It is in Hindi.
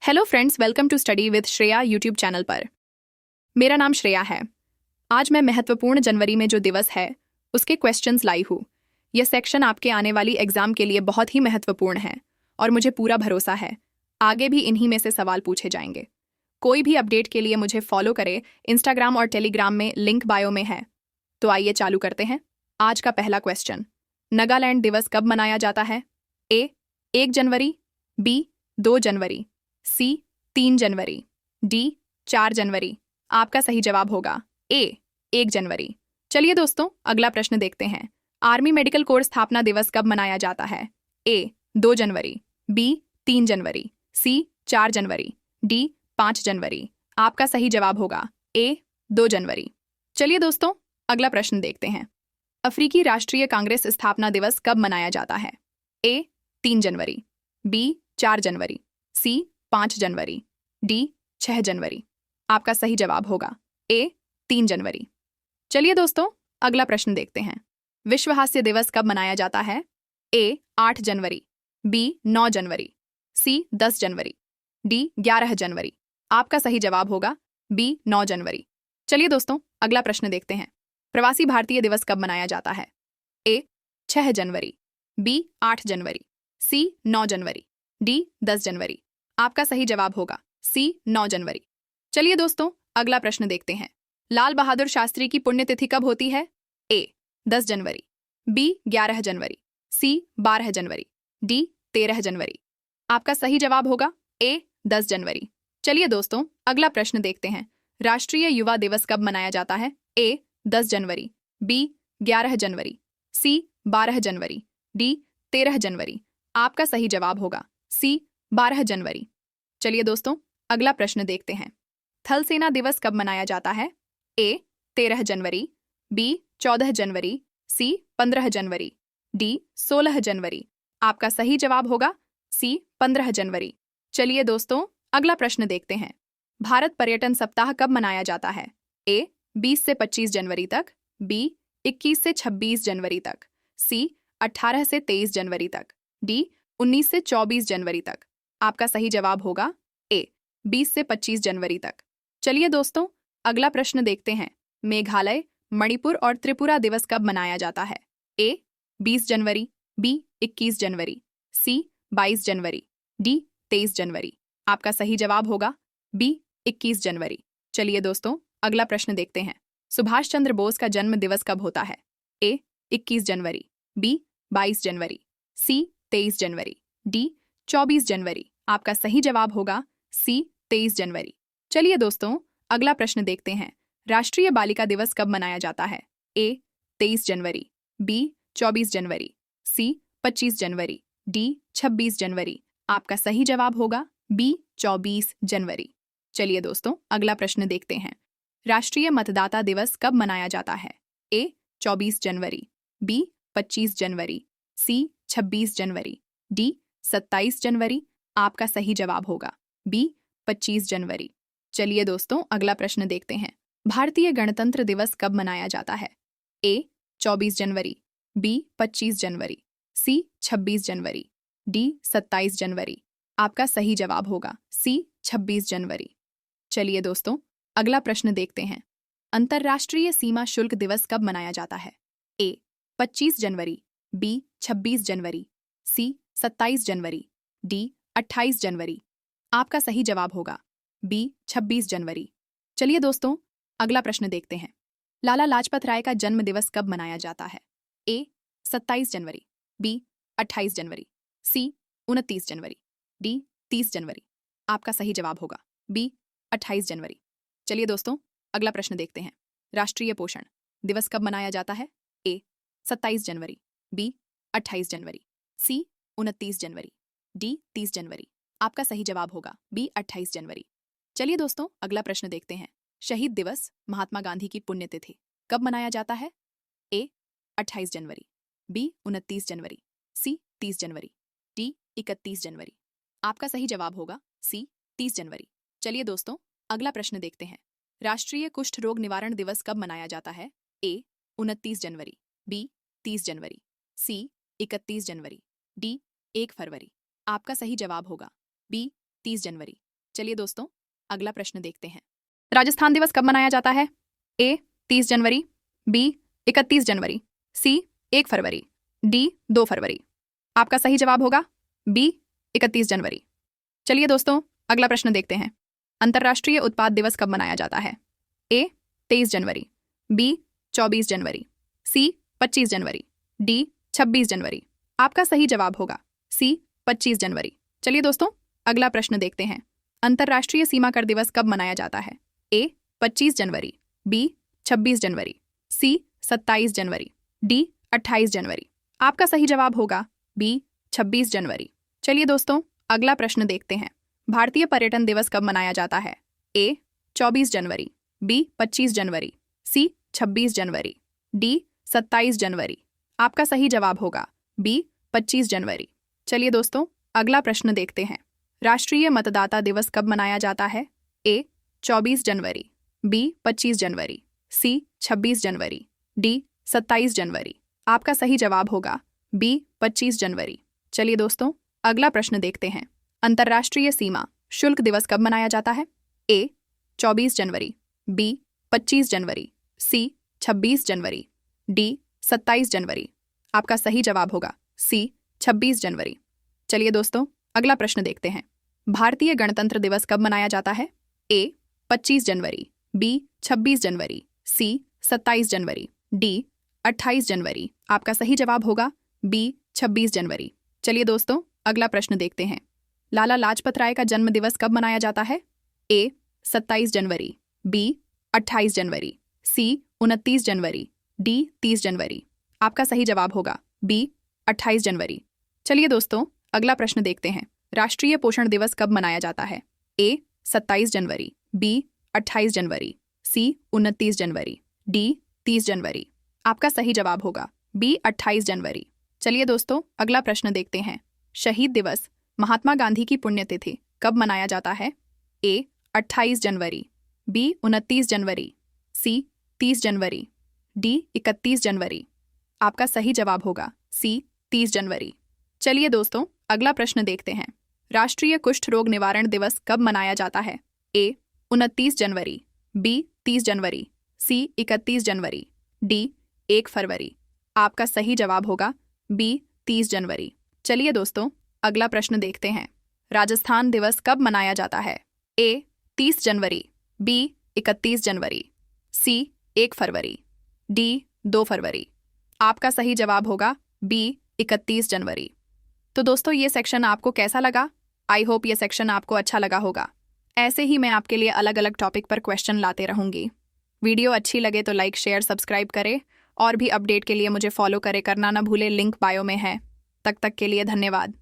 Hello friends, welcome to study with Shreya YouTube channel पर। मेरा नाम श्रेया है। आज मैं महत्वपूर्ण जनवरी में जो दिवस है उसके क्वेश्चंस लाई हूँ। यह सेक्शन आपके आने वाली एग्जाम के लिए बहुत ही महत्वपूर्ण है और मुझे पूरा भरोसा है आगे भी इन्हीं में से सवाल पूछे जाएंगे। कोई भी अपडेट के लिए मुझे फॉलो करें। इंस्टाग्राम और टेलीग्राम में लिंक बायो में है। तो आइए चालू करते हैं। आज का पहला क्वेश्चन, नागालैंड दिवस कब मनाया जाता है? ए 1 जनवरी, बी 2 जनवरी, सी 3 जनवरी, डी 4 जनवरी। आपका सही जवाब होगा ए 1 जनवरी। चलिए दोस्तों, अगला प्रश्न देखते हैं। आर्मी मेडिकल कोर स्थापना दिवस कब मनाया जाता है? ए 2 जनवरी, बी 3 जनवरी, सी 4 जनवरी, डी 5 जनवरी। आपका सही जवाब होगा ए 2 जनवरी। चलिए दोस्तों, अगला प्रश्न देखते हैं। अफ्रीकी राष्ट्रीय कांग्रेस स्थापना दिवस कब मनाया जाता है? ए 3 जनवरी, बी 4 जनवरी, सी 5 जनवरी, डी 6 जनवरी। आपका सही जवाब होगा ए 3 जनवरी। चलिए दोस्तों, अगला प्रश्न देखते हैं। विश्व हास्य दिवस कब मनाया जाता है? ए 8 जनवरी, बी 9 जनवरी, सी 10 जनवरी, डी 11 जनवरी। आपका सही जवाब होगा बी 9 जनवरी। चलिए दोस्तों, अगला प्रश्न देखते हैं। प्रवासी भारतीय दिवस कब मनाया जाता है? ए 6 जनवरी, बी 8 जनवरी, सी 9 जनवरी, डी 10 जनवरी। आपका सही जवाब होगा सी 9 जनवरी। चलिए दोस्तों, अगला प्रश्न देखते हैं। लाल बहादुर शास्त्री की पुण्यतिथि कब होती है? ए 10 जनवरी, बी 11 जनवरी, सी 12 जनवरी, डी 13 जनवरी। आपका सही जवाब होगा ए 10 जनवरी। चलिए दोस्तों, अगला प्रश्न देखते हैं। राष्ट्रीय युवा दिवस कब मनाया जाता है? ए 10 जनवरी, बी 11 जनवरी, सी 12 जनवरी, डी 13 जनवरी। आपका सही जवाब होगा सी 12 जनवरी। चलिए दोस्तों, अगला प्रश्न देखते हैं। थल सेना दिवस कब मनाया जाता है? ए 13 जनवरी, बी 14 जनवरी, सी 15 जनवरी, डी 16 जनवरी। आपका सही जवाब होगा सी 15 जनवरी। चलिए दोस्तों, अगला प्रश्न देखते हैं। भारत पर्यटन सप्ताह कब मनाया जाता है? ए 20 से 25 जनवरी तक, बी 21 से 26 जनवरी तक, सी 18 से 23 जनवरी तक, डी 19 से 24 जनवरी तक। आपका सही जवाब होगा ए 20 से 25 जनवरी तक। चलिए दोस्तों, अगला प्रश्न देखते हैं। मेघालय, मणिपुर और त्रिपुरा दिवस कब मनाया जाता है? ए 20 जनवरी, बी 21 जनवरी, सी 22 जनवरी, डी 23 जनवरी। आपका सही जवाब होगा बी 21 जनवरी। चलिए दोस्तों, अगला प्रश्न देखते हैं। सुभाष चंद्र बोस का जन्म दिवस कब होता है? ए 21 जनवरी, बी 22 जनवरी, सी 23 जनवरी, डी 24 जनवरी। आपका सही जवाब होगा सी 23 जनवरी। चलिए दोस्तों, अगला प्रश्न देखते हैं। राष्ट्रीय बालिका दिवस कब मनाया जाता है? ए 23 जनवरी, बी 24 जनवरी, सी 25 जनवरी, डी 26 जनवरी। आपका सही जवाब होगा बी 24 जनवरी। चलिए दोस्तों, अगला प्रश्न देखते हैं। राष्ट्रीय मतदाता दिवस कब मनाया जाता है? ए 24 जनवरी, बी 25 जनवरी, सी 26 जनवरी, डी 27 जनवरी। आपका सही जवाब होगा बी 25 जनवरी। चलिए दोस्तों, अगला प्रश्न देखते हैं। भारतीय गणतंत्र दिवस कब मनाया जाता है? ए 24 जनवरी, बी 25 जनवरी, सी 26 जनवरी, डी 27 जनवरी। आपका सही जवाब होगा सी 26 जनवरी। चलिए दोस्तों, अगला प्रश्न देखते हैं। अंतर्राष्ट्रीय सीमा शुल्क दिवस कब मनाया जाता है? ए 25 जनवरी, बी 26 जनवरी, सी 27 जनवरी, डी 28 जनवरी। आपका सही जवाब होगा बी 26 जनवरी। चलिए दोस्तों, अगला प्रश्न देखते हैं। लाला लाजपत राय का जन्म दिवस कब मनाया जाता है? ए 27 जनवरी, बी 28 जनवरी, सी 29 जनवरी, डी 30 जनवरी। आपका सही जवाब होगा बी 28 जनवरी। चलिए दोस्तों, अगला प्रश्न देखते हैं। राष्ट्रीय पोषण दिवस कब मनाया जाता है? ए 27 जनवरी, बी 28 जनवरी, सी 29 जनवरी, डी 30 जनवरी। आपका सही जवाब होगा बी 28 जनवरी। चलिए दोस्तों, अगला प्रश्न देखते हैं। शहीद दिवस महात्मा गांधी की पुण्यतिथि कब मनाया जाता है? ए 28 जनवरी, बी 29 जनवरी, सी 30 जनवरी, डी 31 जनवरी। आपका सही जवाब होगा सी 30 जनवरी। चलिए दोस्तों, अगला प्रश्न देखते हैं। राष्ट्रीय कुष्ठ रोग निवारण दिवस कब मनाया जाता है? ए 29 जनवरी, बी 30 जनवरी, सी 31 जनवरी, डी 1 फरवरी। आपका सही जवाब होगा बी 30 जनवरी। चलिए दोस्तों, अगला प्रश्न देखते हैं। राजस्थान दिवस कब मनाया जाता है? ए 30 जनवरी, बी 31 जनवरी, सी 1 फरवरी, डी 2 फरवरी। आपका सही जवाब होगा बी 31 जनवरी। चलिए दोस्तों, अगला प्रश्न देखते हैं। अंतर्राष्ट्रीय उत्पाद दिवस कब मनाया जाता है? ए 23 जनवरी, बी 24 जनवरी, सी 25 जनवरी, डी 26 जनवरी। आपका सही जवाब होगा सी 25 जनवरी। चलिए दोस्तों, अगला प्रश्न देखते हैं। अंतर्राष्ट्रीय सीमा कर दिवस कब मनाया जाता है? ए 25 जनवरी, बी 26 जनवरी, सी 27 जनवरी, डी 28 जनवरी। आपका सही जवाब होगा बी 26 जनवरी। चलिए दोस्तों, अगला प्रश्न देखते हैं। भारतीय पर्यटन दिवस कब मनाया जाता है? ए 24 जनवरी, बी 25 जनवरी, सी 26 जनवरी, डी 27 जनवरी। आपका सही जवाब होगा बी 25 जनवरी। चलिए दोस्तों, अगला प्रश्न देखते हैं। राष्ट्रीय मतदाता दिवस कब मनाया जाता है? ए 24 जनवरी, बी 25 जनवरी, सी 26 जनवरी, डी 27 जनवरी। आपका सही जवाब होगा बी 25 जनवरी। चलिए दोस्तों, अगला प्रश्न देखते हैं। अंतर्राष्ट्रीय सीमा शुल्क दिवस कब मनाया जाता है? ए 24 जनवरी, बी 25 जनवरी, सी 26 जनवरी, डी 27 जनवरी। आपका सही जवाब होगा सी 26 जनवरी। चलिए दोस्तों, अगला प्रश्न देखते हैं। भारतीय गणतंत्र दिवस कब मनाया जाता है? ए 25 जनवरी, बी 26 जनवरी, सी 27 जनवरी, डी 28 जनवरी। आपका सही जवाब होगा बी 26 जनवरी। चलिए दोस्तों, अगला प्रश्न देखते हैं। लाला लाजपत राय का जन्म दिवस कब मनाया जाता है? ए 27 जनवरी, बी 28 जनवरी, सी 29 जनवरी, डी 30 जनवरी। आपका सही जवाब होगा बी 28 जनवरी। चलिए दोस्तों, अगला प्रश्न देखते हैं। राष्ट्रीय पोषण दिवस कब मनाया जाता है? ए 27 जनवरी, बी 28 जनवरी, सी 29 जनवरी, डी 30 जनवरी। आपका सही जवाब होगा बी 28 जनवरी। चलिए दोस्तों, अगला प्रश्न देखते हैं। शहीद दिवस महात्मा गांधी की पुण्यतिथि कब मनाया जाता है? ए 28 जनवरी, बी 29 जनवरी, सी 30 जनवरी, डी 31 जनवरी। आपका सही जवाब होगा सी 30 जनवरी। चलिए दोस्तों, अगला प्रश्न देखते हैं। राष्ट्रीय कुष्ठ रोग निवारण दिवस कब मनाया जाता है? ए 29 जनवरी, बी 30 जनवरी, सी 31 जनवरी, डी 1 फरवरी। आपका सही जवाब होगा बी 30 जनवरी। चलिए दोस्तों, अगला प्रश्न देखते हैं। राजस्थान दिवस कब मनाया जाता है? ए 30 जनवरी, बी 31 जनवरी, सी 1 फरवरी, डी 2 फरवरी। आपका सही जवाब होगा बी 31 जनवरी। तो दोस्तों, ये सेक्शन आपको कैसा लगा? आई होप ये सेक्शन आपको अच्छा लगा होगा। ऐसे ही मैं आपके लिए अलग अलग टॉपिक पर क्वेश्चन लाते रहूंगी। वीडियो अच्छी लगे तो लाइक, शेयर, सब्सक्राइब करें और भी अपडेट के लिए मुझे फॉलो करे करना ना भूले, लिंक बायो में है। तब तक के लिए धन्यवाद।